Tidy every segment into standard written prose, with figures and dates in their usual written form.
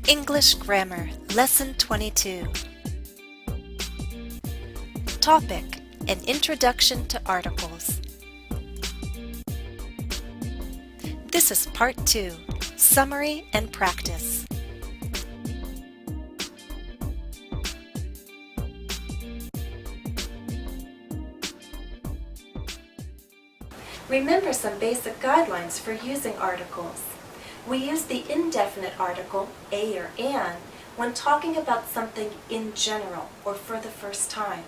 English Grammar, Lesson 22. Topic: An Introduction to Articles. This is Part 2, Summary and Practice. Remember some basic guidelines for using articles. We use the indefinite article, a or an, when talking about something in general or for the first time.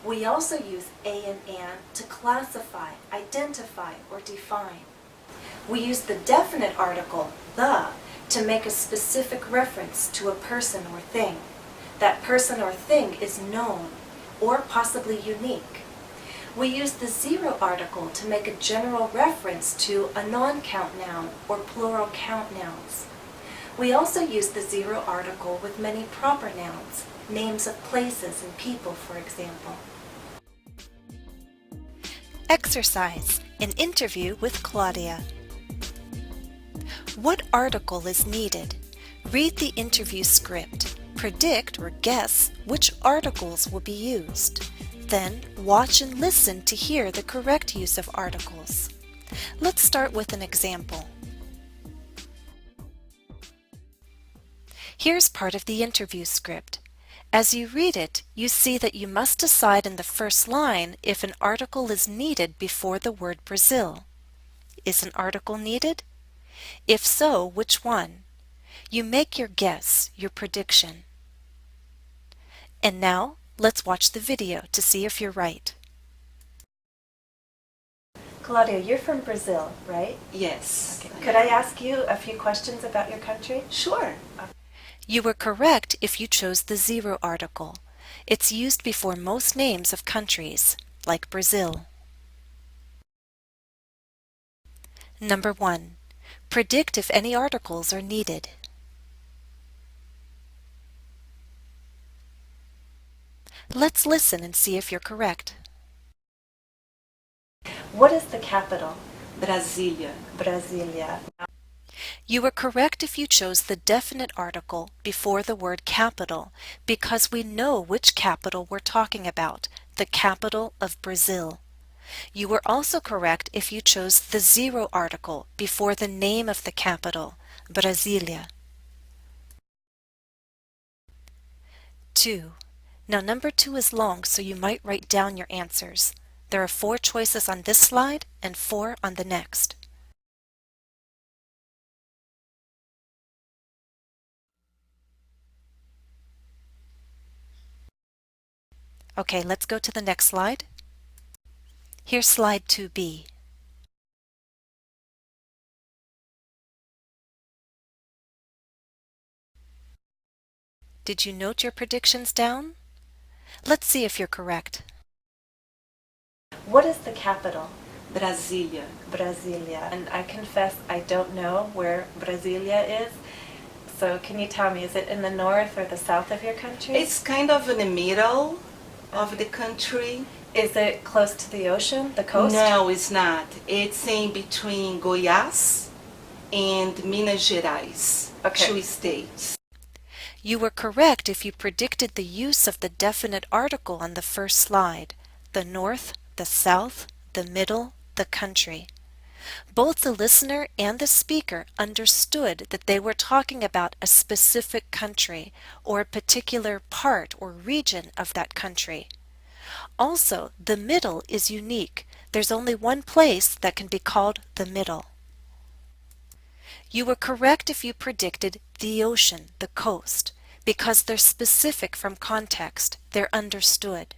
We also use a and an to classify, identify, or define. We use the definite article, the, to make a specific reference to a person or thing. That person or thing is known or possibly unique. We use the zero article to make a general reference to a non-count noun or plural count nouns. We also use the zero article with many proper nouns, names of places and people, for example. Exercise: An interview with Claudia. What article is needed? Read the interview script. Predict or guess which articles will be used. Then, watch and listen to hear the correct use of articles. Let's start with an example. Here's part of the interview script. As you read it, you see that you must decide in the first line if an article is needed before the word Brazil. Is an article needed? If so, which one? You make your guess, your prediction. And now, let's watch the video to see if you're right. Claudia, you're from Brazil, right? Yes. Okay. Could I ask you a few questions about your country? Sure. You were correct if you chose the zero article. It's used before most names of countries, like Brazil. Number 1. Predict if any articles are needed. Let's listen and see if you're correct. What is the capital? Brasília. Brasília. You were correct if you chose the definite article before the word capital, because we know which capital we're talking about, the capital of Brazil. You were also correct if you chose the zero article before the name of the capital, Brasília. 2. Now number 2 is long, so you might write down your answers. There are 4 choices on this slide and 4 on the next. Okay, let's go to the next slide. Here's slide 2B. Did you note your predictions down? Let's see if you're correct. What is the capital? Brasília. Brasília. And I confess I don't know where Brasília is. So can you tell me, is it in the north or the south of your country? It's kind of in the middle of the country. Is it close to the ocean, the coast? No, it's not. It's in between Goiás and Minas Gerais, Okay. 2 states. You were correct if you predicted the use of the definite article on the first slide. The north, the south, the middle, the country. Both the listener and the speaker understood that they were talking about a specific country or a particular part or region of that country. Also, the middle is unique. There's only one place that can be called the middle. You were correct if you predicted the ocean, the coast, because they're specific from context, they're understood.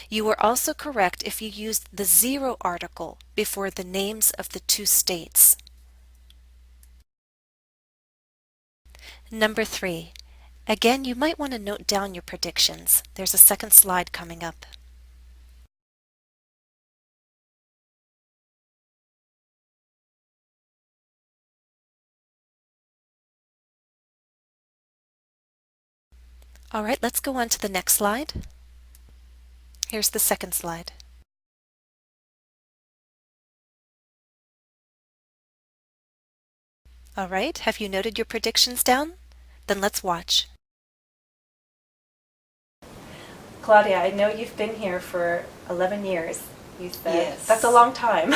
You were also correct if you used the zero article before the names of the 2 states. Number 3. Again, you might want to note down your predictions. There's a second slide coming up. All right, let's go on to the next slide. Here's the second slide. All right, have you noted your predictions down? Then let's watch. Claudia, I know you've been here for 11 years, you said. Yes. That's a long time.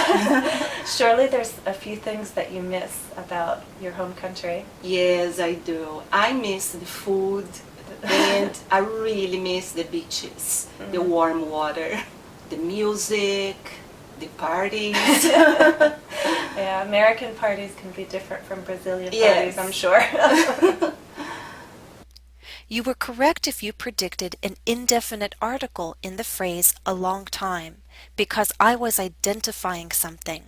Surely there's a few things that you miss about your home country. Yes, I do. I miss the food and I really miss the beaches, the warm water, the music, the parties. Yeah, American parties can be different from Brazilian Yes. parties, I'm sure. You were correct if you predicted an indefinite article in the phrase a long time, because I was identifying something.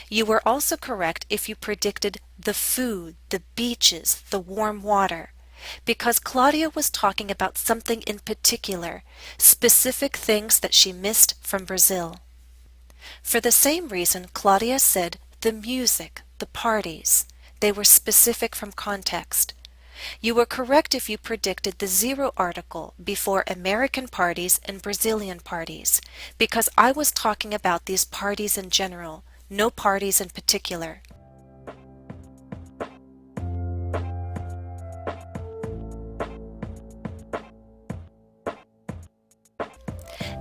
You were also correct if you predicted the food, the beaches, the warm water, because Claudia was talking about something in particular, specific things that she missed from Brazil. For the same reason, Claudia said the music, the parties. They were specific from context. You were correct if you predicted the zero article before American parties and Brazilian parties, because I was talking about these parties in general, no parties in particular.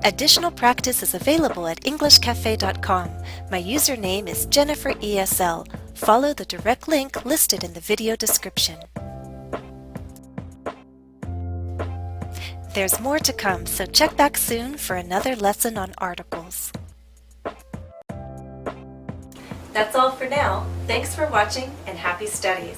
Additional practice is available at EnglishCafe.com. My username is JenniferESL. Follow the direct link listed in the video description. There's more to come, so check back soon for another lesson on articles. That's all for now. Thanks for watching and happy studies.